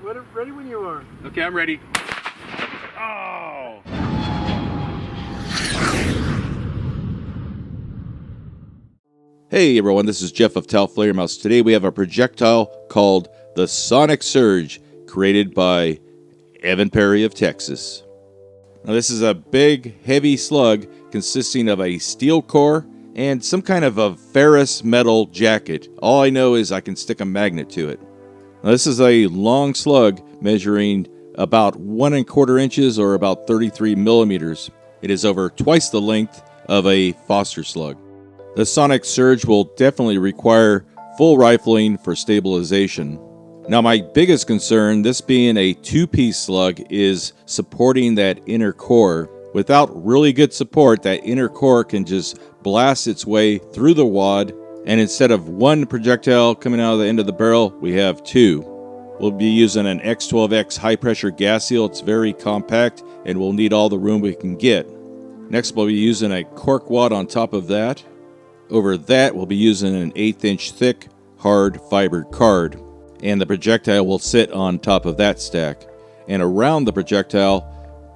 right, ready when you are. Okay, I'm ready. Oh! Hey everyone, this is Jeff of Tau Flare Mouse. Today we have a projectile called the Sonic Surge, created by Evan Perry of Texas. Now this is a big, heavy slug consisting of a steel core and some kind of a ferrous metal jacket. All I know is I can stick a magnet to it. Now this is a long slug measuring about 1 1/4 inches or about 33 millimeters. It is over twice the length of a Foster slug. The Sonic Surge will definitely require full rifling for stabilization. Now my biggest concern, this being a 2-piece slug, is supporting that inner core. Without really good support, that inner core can just blast its way through the wad, and instead of one projectile coming out of the end of the barrel, we have two. We'll be using an X12X high pressure gas seal. It's very compact and we'll need all the room we can get. Next we'll be using a cork wad on top of that. Over that, we'll be using an 1/8 inch thick, hard fibered card, and the projectile will sit on top of that stack. And around the projectile,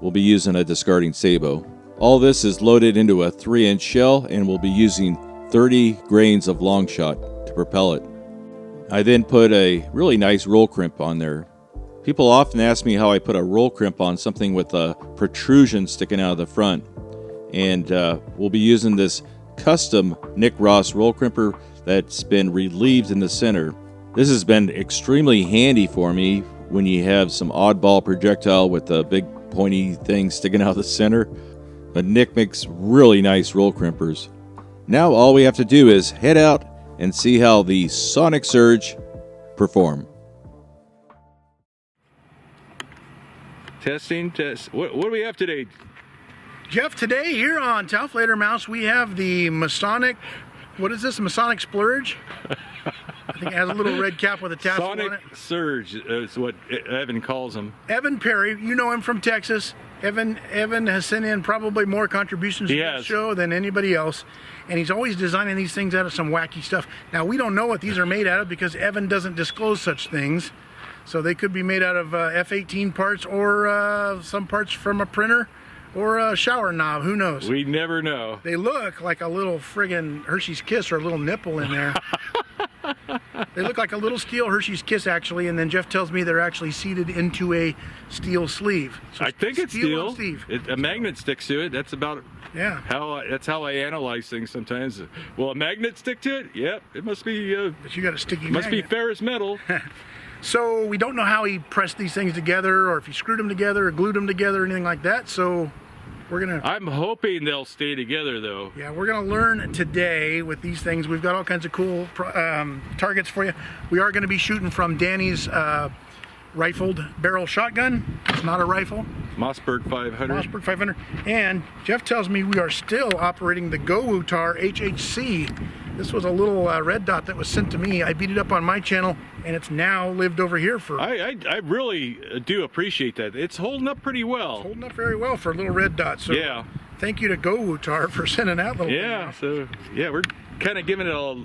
we'll be using a discarding sabot. All this is loaded into a 3-inch shell, and we'll be using 30 grains of long shot to propel it. I then put a really nice roll crimp on there. People often ask me how I put a roll crimp on something with a protrusion sticking out of the front, and we'll be using this custom Nick Ross roll crimper that's been relieved in the center. This has been extremely handy for me when you have some oddball projectile with a big pointy thing sticking out of the center. But Nick makes really nice roll crimpers. Now all we have to do is head out and see how the Sonic Surge perform. Testing, test. What do we have today? Jeff, today here on Tau Flare Mouse, we have the Masonic, what is this, Masonic Splurge? I think it has a little red cap with a tassel on it. Sonic Surge is what Evan calls them. Evan Perry, you know him from Texas. Evan has sent in probably more contributions to the show than anybody else. And he's always designing these things out of some wacky stuff. Now, we don't know what these are made out of because Evan doesn't disclose such things. So they could be made out of F-18 parts or some parts from a printer or a shower knob. Who knows? We never know. They look like a little friggin' Hershey's Kiss or a little nipple in there. They look like a little steel Hershey's Kiss, actually, and then Jeff tells me they're actually seated into a steel sleeve. So I think it's steel. A magnet sticks to it. That's about that's how I analyze things sometimes. Will a magnet stick to it? Yep, it must be. But you got a sticky must magnet. be ferrous metal. So we don't know how he pressed these things together, or if he screwed them together, or glued them together, or anything like that. So we're gonna. I'm hoping they'll stay together, though. Yeah, we're gonna learn today with these things. We've got all kinds of cool targets for you. We are gonna be shooting from Danny's rifled barrel shotgun. It's not a rifle. Mossberg 500. Mossberg 500. And Jeff tells me we are still operating the GoWutar HHC. This was a little red dot that was sent to me. I beat it up on my channel, and it's now lived over here for... I really do appreciate that. It's holding up pretty well. It's holding up very well for a little red dot. So yeah. Thank you to GoWutar for sending that little thing out. So yeah, we're kind of giving it a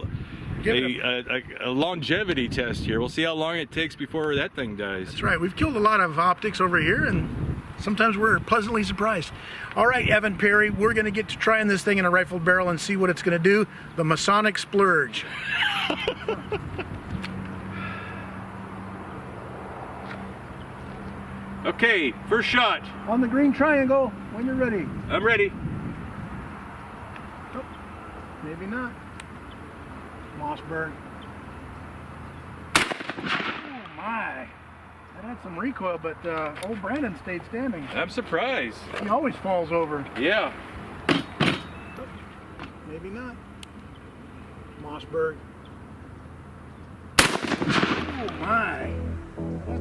longevity test here. We'll see how long it takes before that thing dies. That's right. We've killed a lot of optics over here, and sometimes we're pleasantly surprised. All right, Evan Perry, we're going to get to trying this thing in a rifled barrel and see what it's going to do. The Masonic Splurge. Okay, first shot. On the green triangle, when you're ready. I'm ready. Oh, maybe not. Mossberg. Oh my. That had some recoil, but old Brandon stayed standing. I'm surprised. He always falls over. Yeah. Oh, maybe not. Mossberg. Oh my.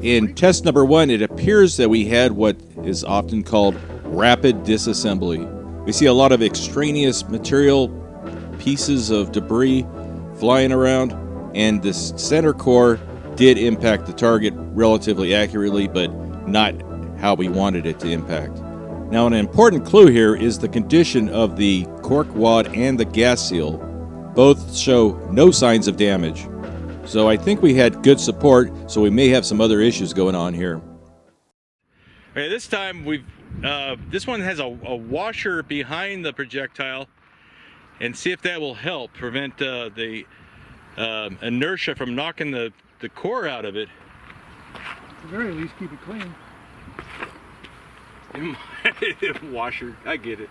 In test number 1, it appears that we had what is often called rapid disassembly. We see a lot of extraneous material, pieces of debris flying around, and the center core did impact the target relatively accurately, but not how we wanted it to impact. Now, an important clue here is the condition of the cork wad and the gas seal. Both show no signs of damage. So I think we had good support, so we may have some other issues going on here. Okay, this time this one has a washer behind the projectile, and see if that will help prevent the inertia from knocking the core out of it. At the very least, keep it clean. Washer, I get it.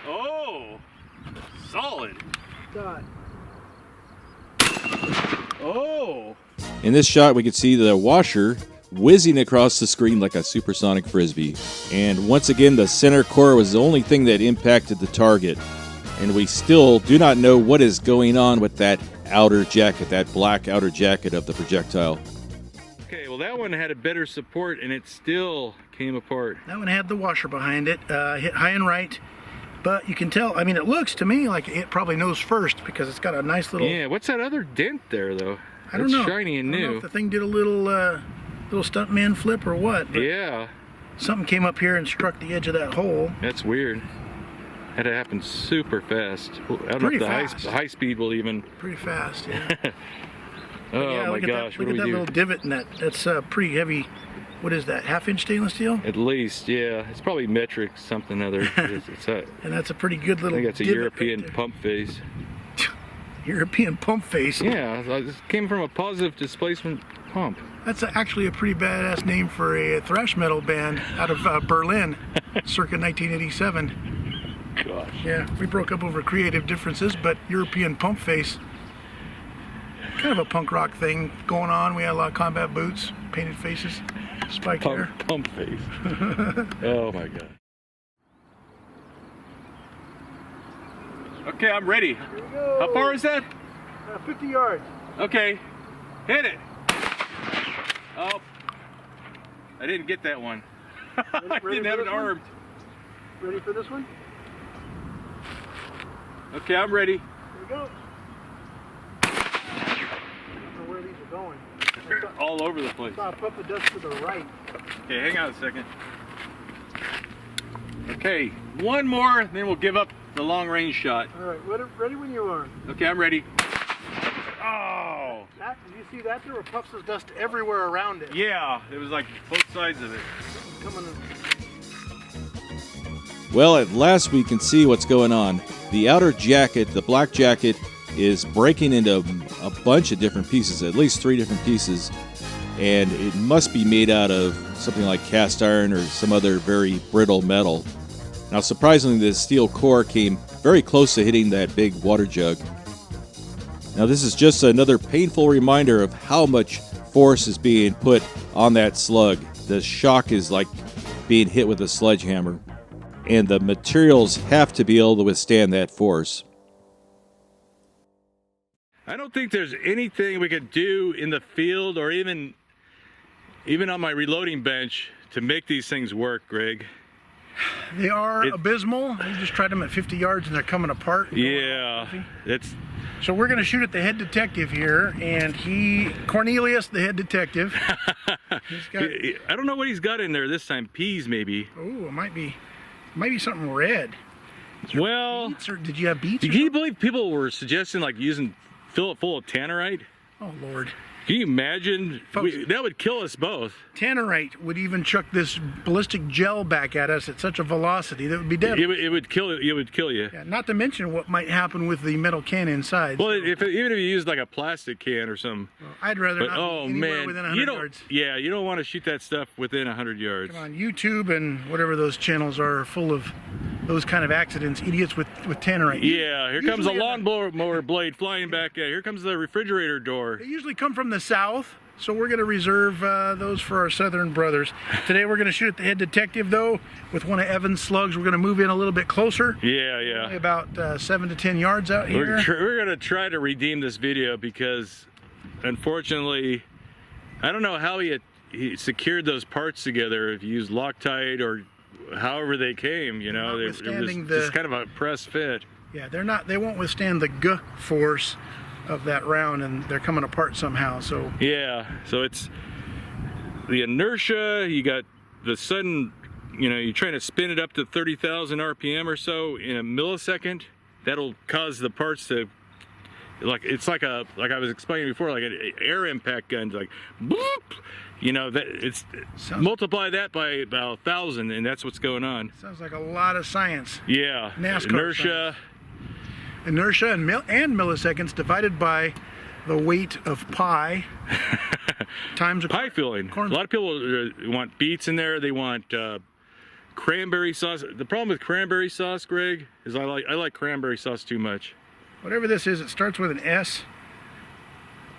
Oh, solid. God. Oh. In this shot, we can see the washer whizzing across the screen like a supersonic frisbee. And once again, the center core was the only thing that impacted the target. And we still do not know what is going on with that outer jacket, that black outer jacket of the projectile. Okay, well that one had a better support and it still came apart. That one had the washer behind it, hit high and right. But you can tell, I mean, it looks to me like it probably knows first because it's got a nice little... Yeah, what's that other dent there, though? I don't know. It's shiny and I don't know new. if the thing did a little stuntman flip or what. But yeah. Something came up here and struck the edge of that hole. That's weird. Had to happen super fast. I don't know if the high speed will even... Pretty fast, yeah. Oh yeah, my gosh, what do we do? Look at that little divot in that. That's pretty heavy. What is that, 1/2-inch stainless steel? At least, yeah. It's probably metric something other. And that's a pretty good little I think that's a European pump face. European pump face? Yeah, it came from a positive displacement pump. That's actually a pretty badass name for a thrash metal band out of Berlin, circa 1987. Gosh. Yeah, we broke up over creative differences, but European pump face, kind of a punk rock thing going on. We had a lot of combat boots, painted faces, spiked hair. Pump face. Oh my god. Okay, I'm ready. Here we go. How far is that? 50 yards. Okay, hit it. Oh, I didn't get that one. I didn't have it armed. Ready for this one? Okay, I'm ready. Here we go. I don't know where these are going. All over the place. Stop, put the dust to the right. Okay, hang on a second. Okay, one more, then we'll give up the long range shot. All right, ready when you are. Okay, I'm ready. Oh! Did you see that? There were puffs of dust everywhere around it. Yeah, it was like both sides of it. Coming in. Well, at last we can see what's going on. The outer jacket, the black jacket, is breaking into a bunch of different pieces, at least 3 different pieces, and it must be made out of something like cast iron or some other very brittle metal. Now, surprisingly, the steel core came very close to hitting that big water jug. Now, this is just another painful reminder of how much force is being put on that slug. The shock is like being hit with a sledgehammer, and the materials have to be able to withstand that force. I don't think there's anything we could do in the field or even on my reloading bench to make these things work, Greg. They are abysmal. We just tried them at 50 yards and they're coming apart. Yeah, it's... So we're going to shoot at the head detective here, and Cornelius, the head detective. I don't know what he's got in there this time. Peas, maybe. Oh, it might be something red. Well, beets, or did you have beets? Can you believe people were suggesting like fill it full of tannerite? Oh Lord. Can you imagine? Folks, that would kill us both. Tannerite would even chuck this ballistic gel back at us at such a velocity that would be deadly. It would kill you. Yeah, not to mention what might happen with the metal can inside. Well, even if you used like a plastic can or something. Well, I'd rather not be anywhere within 100 yards. Yeah, you don't want to shoot that stuff within 100 yards. Come on, YouTube and whatever those channels are full of those kind of accidents, idiots with tannerite. Yeah, here comes a lawnmower blade flying back at. Here comes the refrigerator door. They usually come from the south, so we're going to reserve those for our southern brothers. Today we're going to shoot at the head detective, though, with one of Evan's slugs. We're going to move in a little bit closer. Yeah. Only about 7 to 10 yards out here. We're going to try to redeem this video because, unfortunately, I don't know how he secured those parts together. If you used Loctite or however they came, you know, it was just kind of a press fit. Yeah, they won't withstand the G force of that round, and they're coming apart somehow. So yeah, so it's the inertia. You got the sudden, you know, you're trying to spin it up to 30,000 RPM or so in a millisecond. That'll cause the parts to it's like I was explaining before, like an air impact gun, like boop. You know, that multiply that by about 1,000, and that's what's going on. Sounds like a lot of science. Yeah, NASCAR inertia. Science. Inertia and milliseconds divided by the weight of pi times pie filling. A lot of people want beets in there. They want cranberry sauce. The problem with cranberry sauce, Greg, is I like cranberry sauce too much. Whatever this is, it starts with an S.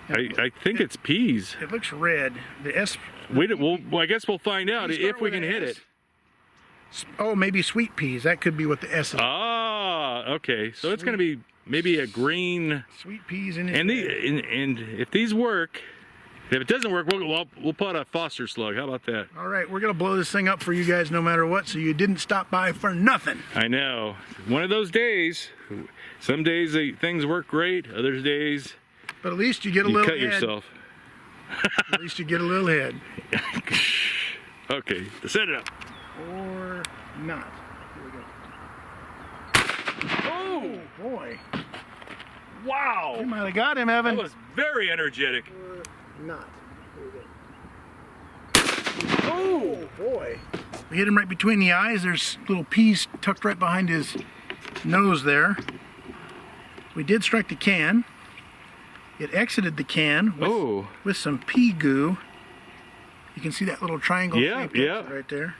I think it's peas. It looks red. The S. Well, I guess we'll find out if we can hit it. Oh, maybe sweet peas. That could be what the S is. Ah, okay. So it's going to be maybe a green. Sweet peas in it. And if these work, if it doesn't work, we'll put a Foster slug. How about that? All right, we're going to blow this thing up for you guys no matter what, so you didn't stop by for nothing. I know. One of those days. Some days things work great. Other days. But at least you get a little cut head. yourself. At least you get a little head. Okay, set it up. Or not. Here we go. Oh, boy. Wow. You might have got him, Evan. That was very energetic. Or not. Here we go. Oh, boy. We hit him right between the eyes. There's little peas tucked right behind his nose there. We did strike the can. It exited the can with some pea goo. You can see that little triangle shape right there.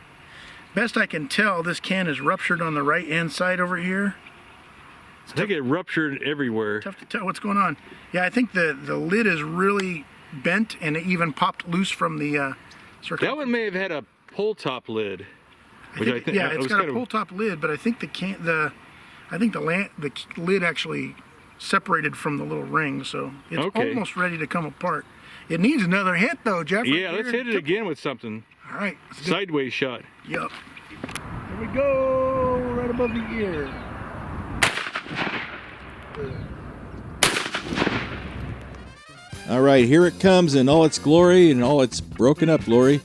Best I can tell, this can is ruptured on the right hand side over here. I think it ruptured everywhere. Tough to tell what's going on. Yeah, I think the lid is really bent and it even popped loose from the circle. That one may have had a pull top lid. Yeah, it's got a pull top lid, but I think the lid actually separated from the little ring, so it's almost ready to come apart. It needs another hit though, Jeff. Yeah, let's hit it again with something. All right. Sideways shot. Yep. Here we go, right above the ear. All right, here it comes in all its glory and all its broken up glory,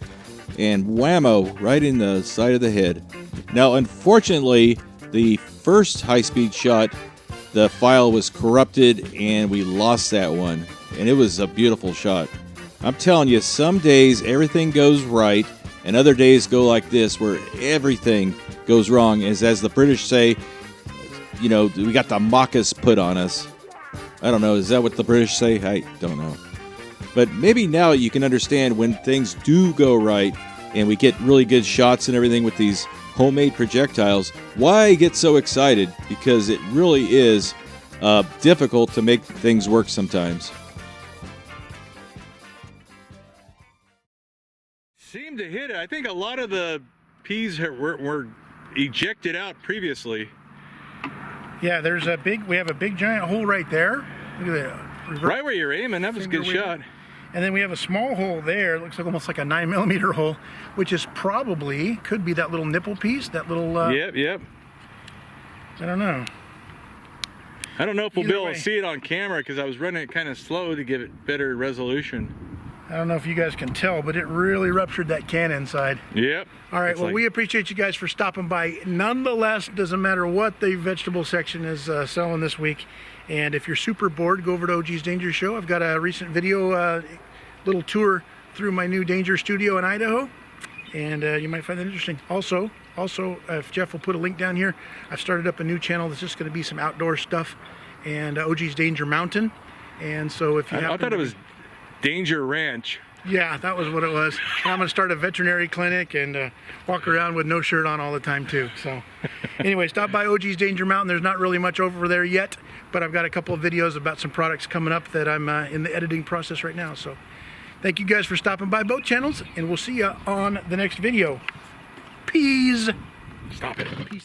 and whammo, right in the side of the head. Now, unfortunately, the first high-speed shot, the file was corrupted and we lost that one, and it was a beautiful shot. I'm telling you, some days everything goes right and other days go like this where everything goes wrong. As the British say, you know, we got the Macchus put on us. I don't know, is that what the British say? I don't know. But maybe now you can understand when things do go right and we get really good shots and everything with these homemade projectiles, why I get so excited, because it really is difficult to make things work sometimes. Seemed to hit it. I think a lot of the peas were ejected out previously. Yeah, we have a big giant hole right there. Look at that. Right where you're aiming, that was a good shot. And then we have a small hole there. It looks like almost like a 9mm hole, which is could be that little nipple piece, that little... Yep. I don't know. I don't know if we'll be able to see it on camera because I was running it kind of slow to give it better resolution. I don't know if you guys can tell, but it really ruptured that can inside. Yep. All right, well, we appreciate you guys for stopping by. Nonetheless, doesn't matter what the vegetable section is selling this week. And if you're super bored, go over to OG's Danger Show. I've got a recent video, little tour through my new Danger Studio in Idaho. And you might find that interesting. Also, if Jeff will put a link down here, I've started up a new channel that's just going to be some outdoor stuff. And OG's Danger Mountain. And so if you I thought it was Danger Ranch. Yeah, that was what it was. I'm going to start a veterinary clinic and walk around with no shirt on all the time too. So anyway, stop by OG's Danger Mountain. There's not really much over there yet, but I've got a couple of videos about some products coming up that I'm in the editing process right now. So thank you guys for stopping by both channels, and we'll see you on the next video. Peace. Stop it. Peace.